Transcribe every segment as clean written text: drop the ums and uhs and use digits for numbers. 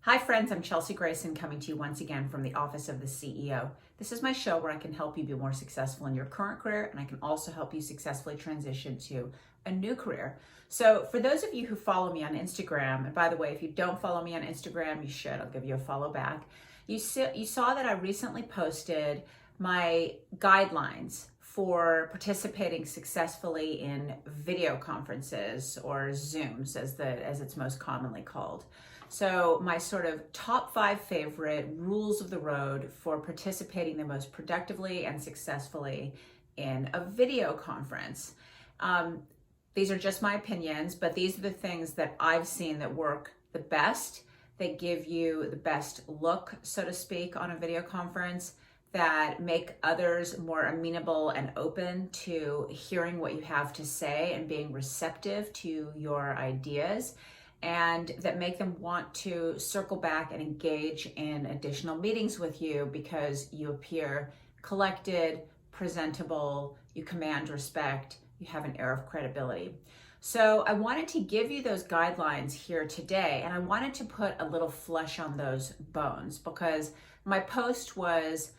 Hi friends, I'm Chelsea Grayson coming to you once again from the Office of the CEO. This is my show where I can help you be more successful in your current career, and I can also help you successfully transition to a new career. So for those of you who follow me on Instagram, and by the way, if you don't follow me on Instagram, you should. I'll give you a follow back. You saw that I recently posted my guidelines for participating successfully in video conferences, or Zooms as it's most commonly called. So my sort of top 5 favorite rules of the road for participating the most productively and successfully in a video conference. These are just my opinions, but these are the things that I've seen that work the best, that give you the best look, so to speak, on a video conference, that make others more amenable and open to hearing what you have to say and being receptive to your ideas, and that make them want to circle back and engage in additional meetings with you because you appear collected, presentable, you command respect, you have an air of credibility. So I wanted to give you those guidelines here today, and I wanted to put a little flesh on those bones because my post was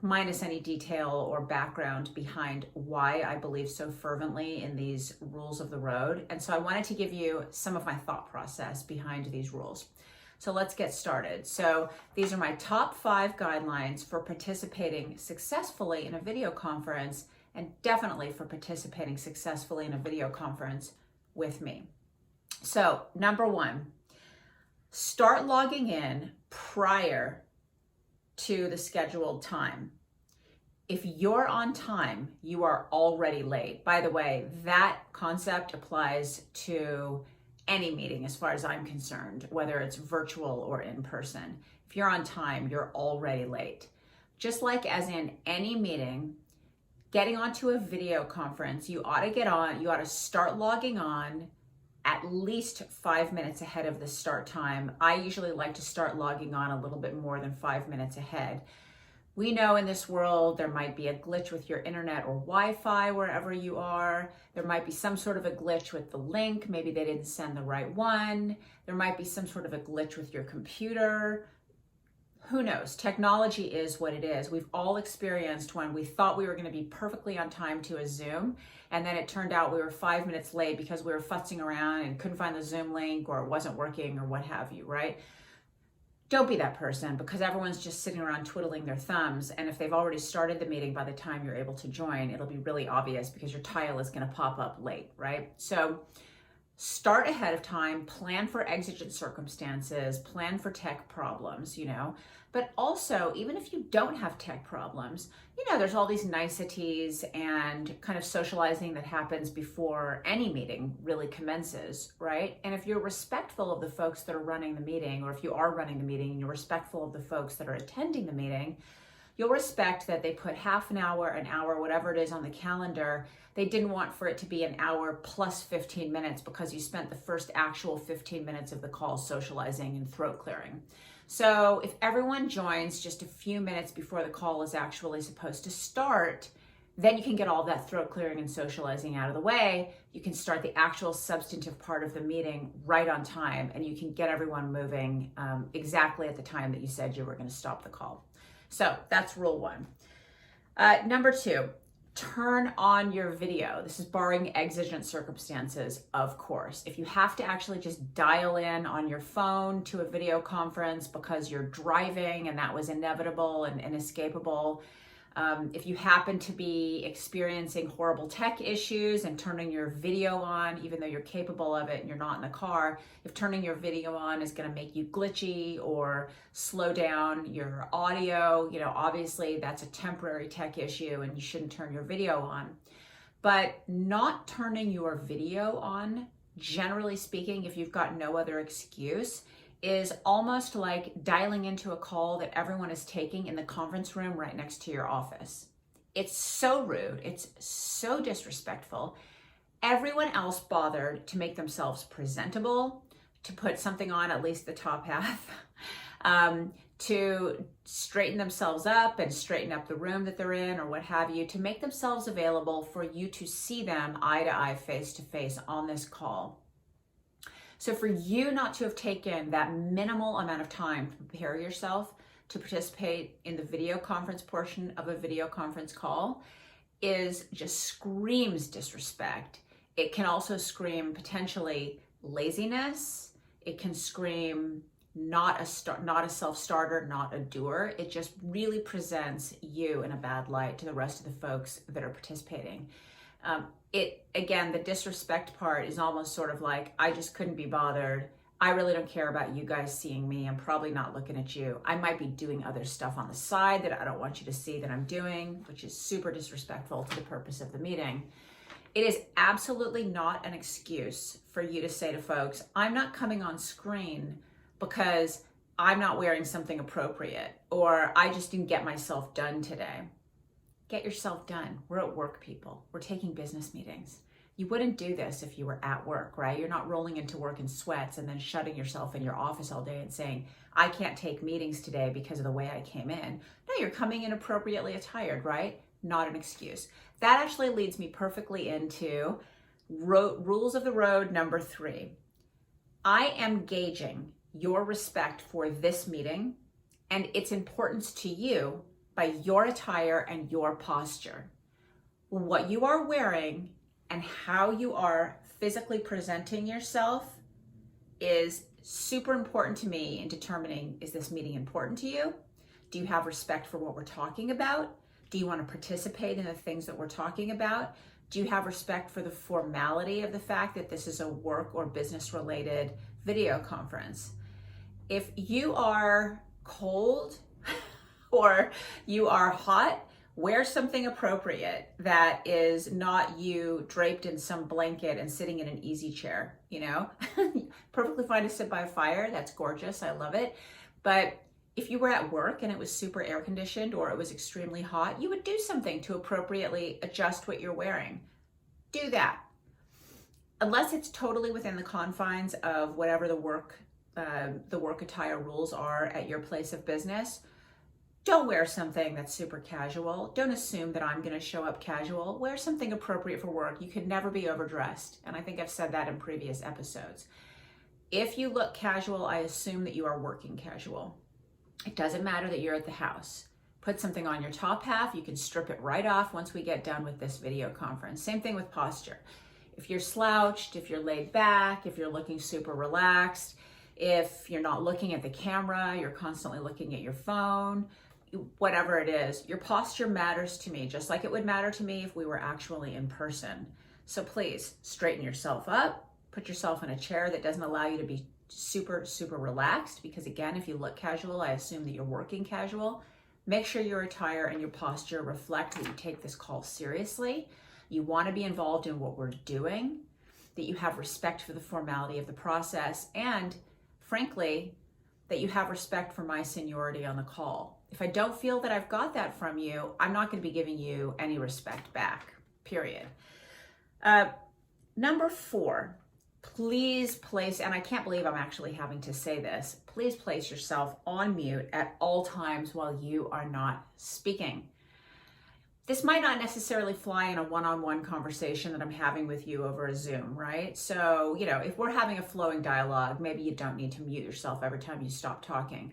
minus any detail or background behind why I believe so fervently in these rules of the road. And so I wanted to give you some of my thought process behind these rules. So let's get started. So these are my top 5 guidelines for participating successfully in a video conference, and definitely for participating successfully in a video conference with me. So number 1, start logging in prior to the scheduled time. If you're on time, you are already late. By the way, that concept applies to any meeting as far as I'm concerned, whether it's virtual or in person. If you're on time, you're already late. Just like as in any meeting, getting onto a video conference, you ought to start logging on at least 5 minutes ahead of the start time. I usually like to start logging on a little bit more than 5 minutes ahead. We know in this world there might be a glitch with your internet or Wi-Fi wherever you are. There might be some sort of a glitch with the link. Maybe they didn't send the right one. There might be some sort of a glitch with your computer. Who knows? Technology is what it is. We've all experienced when we thought we were going to be perfectly on time to a Zoom, and then it turned out we were 5 minutes late because we were futzing around and couldn't find the Zoom link, or it wasn't working, or what have you, right? Don't be that person, because everyone's just sitting around twiddling their thumbs, and if they've already started the meeting by the time you're able to join, it'll be really obvious because your tile is going to pop up late, right? So start ahead of time, plan for exigent circumstances, plan for tech problems, but also, even if you don't have tech problems, there's all these niceties and kind of socializing that happens before any meeting really commences, right? And if you're respectful of the folks that are running the meeting, or if you are running the meeting and you're respectful of the folks that are attending the meeting, you'll respect that they put half an hour, whatever it is on the calendar. They didn't want for it to be an hour plus 15 minutes because you spent the first actual 15 minutes of the call socializing and throat clearing. So if everyone joins just a few minutes before the call is actually supposed to start, then you can get all that throat clearing and socializing out of the way. You can start the actual substantive part of the meeting right on time, and you can get everyone moving exactly at the time that you said you were going to stop the call. So that's rule 1. Number 2, turn on your video. This is barring exigent circumstances, of course. If you have to actually just dial in on your phone to a video conference because you're driving and that was inevitable and inescapable, if you happen to be experiencing horrible tech issues and turning your video on, even though you're capable of it and you're not in the car, if turning your video on is going to make you glitchy or slow down your audio, obviously that's a temporary tech issue and you shouldn't turn your video on. But not turning your video on, generally speaking, if you've got no other excuse, is almost like dialing into a call that everyone is taking in the conference room right next to your office. It's so rude. It's so disrespectful. Everyone else bothered to make themselves presentable, to put something on at least the top half, to straighten themselves up and straighten up the room that they're in or what have you, to make themselves available for you to see them eye to eye, face to face on this call. So for you not to have taken that minimal amount of time to prepare yourself to participate in the video conference portion of a video conference call is just screams disrespect. It can also scream potentially laziness. It can scream not a self-starter, not a doer. It just really presents you in a bad light to the rest of the folks that are participating. Again, the disrespect part is almost sort of like, I just couldn't be bothered. I really don't care about you guys seeing me. I'm probably not looking at you. I might be doing other stuff on the side that I don't want you to see that I'm doing, which is super disrespectful to the purpose of the meeting. It is absolutely not an excuse for you to say to folks, I'm not coming on screen because I'm not wearing something appropriate, or I just didn't get myself done today. Get yourself done. We're at work, people. We're taking business meetings. You wouldn't do this if you were at work, right? You're not rolling into work in sweats and then shutting yourself in your office all day and saying, I can't take meetings today because of the way I came in. No, you're coming in appropriately attired, right? Not an excuse. That actually leads me perfectly into rules of the road number 3. I am gauging your respect for this meeting and its importance to you by your attire and your posture. What you are wearing and how you are physically presenting yourself is super important to me in determining, is this meeting important to you? Do you have respect for what we're talking about? Do you want to participate in the things that we're talking about? Do you have respect for the formality of the fact that this is a work or business related video conference? If you are cold or you are hot, wear something appropriate that is not you draped in some blanket and sitting in an easy chair, Perfectly fine to sit by a fire. That's gorgeous. I love it. But if you were at work and it was super air conditioned or it was extremely hot, you would do something to appropriately adjust what you're wearing. Do that. Unless it's totally within the confines of whatever the work attire rules are at your place of business, don't wear something that's super casual. Don't assume that I'm going to show up casual. Wear something appropriate for work. You could never be overdressed. And I think I've said that in previous episodes. If you look casual, I assume that you are working casual. It doesn't matter that you're at the house. Put something on your top half. You can strip it right off once we get done with this video conference. Same thing with posture. If you're slouched, if you're laid back, if you're looking super relaxed, if you're not looking at the camera, you're constantly looking at your phone, whatever it is, your posture matters to me, just like it would matter to me if we were actually in person. So please straighten yourself up, put yourself in a chair that doesn't allow you to be super, super relaxed, because again, if you look casual, I assume that you're working casual. Make sure your attire and your posture reflect that you take this call seriously. You want to be involved in what we're doing, that you have respect for the formality of the process, and frankly, that you have respect for my seniority on the call. If I don't feel that I've got that from you, I'm not going to be giving you any respect back, period. Number 4, please place, and I can't believe I'm actually having to say this, please place yourself on mute at all times while you are not speaking. This might not necessarily fly in a one-on-one conversation that I'm having with you over a Zoom, right? So, if we're having a flowing dialogue, maybe you don't need to mute yourself every time you stop talking.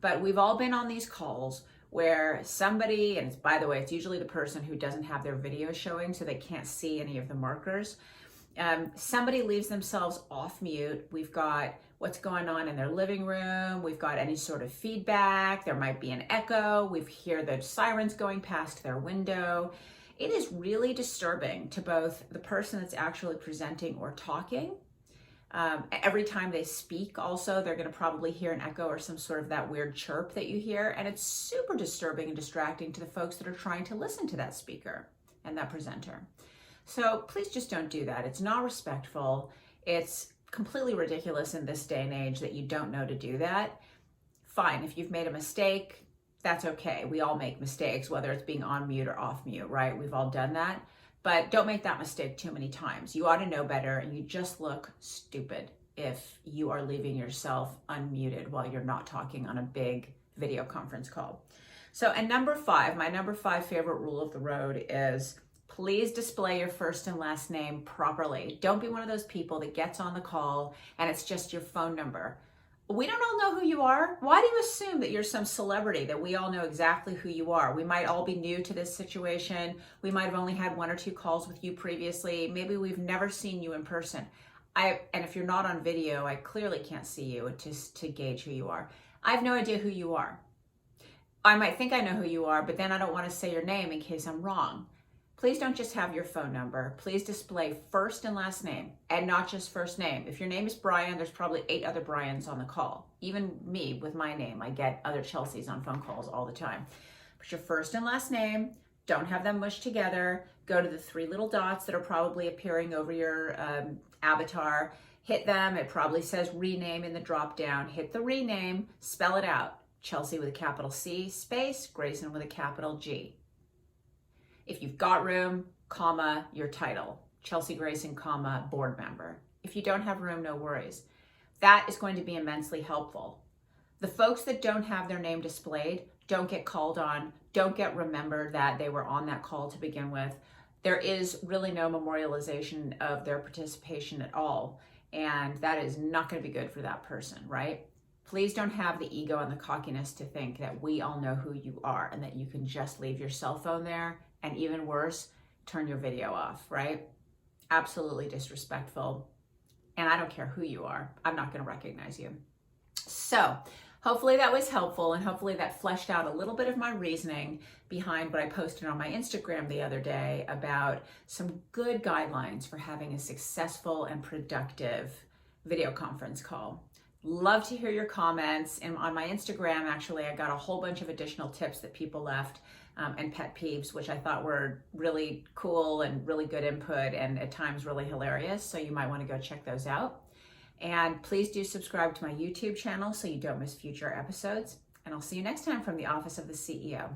But we've all been on these calls where somebody, and by the way, it's usually the person who doesn't have their video showing so they can't see any of the markers. Somebody leaves themselves off mute. We've got what's going on in their living room. We've got any sort of feedback. There might be an echo. We hear the sirens going past their window. It is really disturbing to both the person that's actually presenting or talking. Every time they speak also, they're going to probably hear an echo or some sort of that weird chirp that you hear. And it's super disturbing and distracting to the folks that are trying to listen to that speaker and that presenter. So please just don't do that. It's not respectful. It's completely ridiculous in this day and age that you don't know to do that. Fine, if you've made a mistake, that's okay. We all make mistakes, whether it's being on mute or off mute, right? We've all done that. But don't make that mistake too many times. You ought to know better, and you just look stupid if you are leaving yourself unmuted while you're not talking on a big video conference call. So, and number 5, my number 5 favorite rule of the road is Please display your first and last name properly. Don't be one of those people that gets on the call and it's just your phone number. We don't all know who you are. Why do you assume that you're some celebrity, that we all know exactly who you are? We might all be new to this situation. We might have only had 1 or 2 calls with you previously. Maybe we've never seen you in person. And if you're not on video, I clearly can't see you to gauge who you are. I have no idea who you are. I might think I know who you are, but then I don't want to say your name in case I'm wrong. Please don't just have your phone number. Please display first and last name, and not just first name. If your name is Brian, there's probably 8 other Brians on the call. Even me with my name, I get other Chelseas on phone calls all the time. Put your first and last name. Don't have them mushed together. Go to the 3 little dots that are probably appearing over your avatar. Hit them. It probably says rename in the drop down. Hit the rename. Spell it out. Chelsea with a capital C, space, Grayson with a capital G. If you've got room, comma, your title, Chelsea Grayson, comma, board member. If you don't have room, no worries. That is going to be immensely helpful. The folks that don't have their name displayed don't get called on, don't get remembered that they were on that call to begin with. There is really no memorialization of their participation at all, and that is not going to be good for that person, right? Please don't have the ego and the cockiness to think that we all know who you are and that you can just leave your cell phone there, and even worse, turn your video off, right? Absolutely disrespectful. And I don't care who you are. I'm not going to recognize you. So hopefully that was helpful, and hopefully that fleshed out a little bit of my reasoning behind what I posted on my Instagram the other day about some good guidelines for having a successful and productive video conference call. Love to hear your comments. And on my Instagram, actually, I got a whole bunch of additional tips that people left and pet peeves, which I thought were really cool and really good input and at times really hilarious. So you might want to go check those out. And please do subscribe to my YouTube channel so you don't miss future episodes. And I'll see you next time from the Office of the CEO.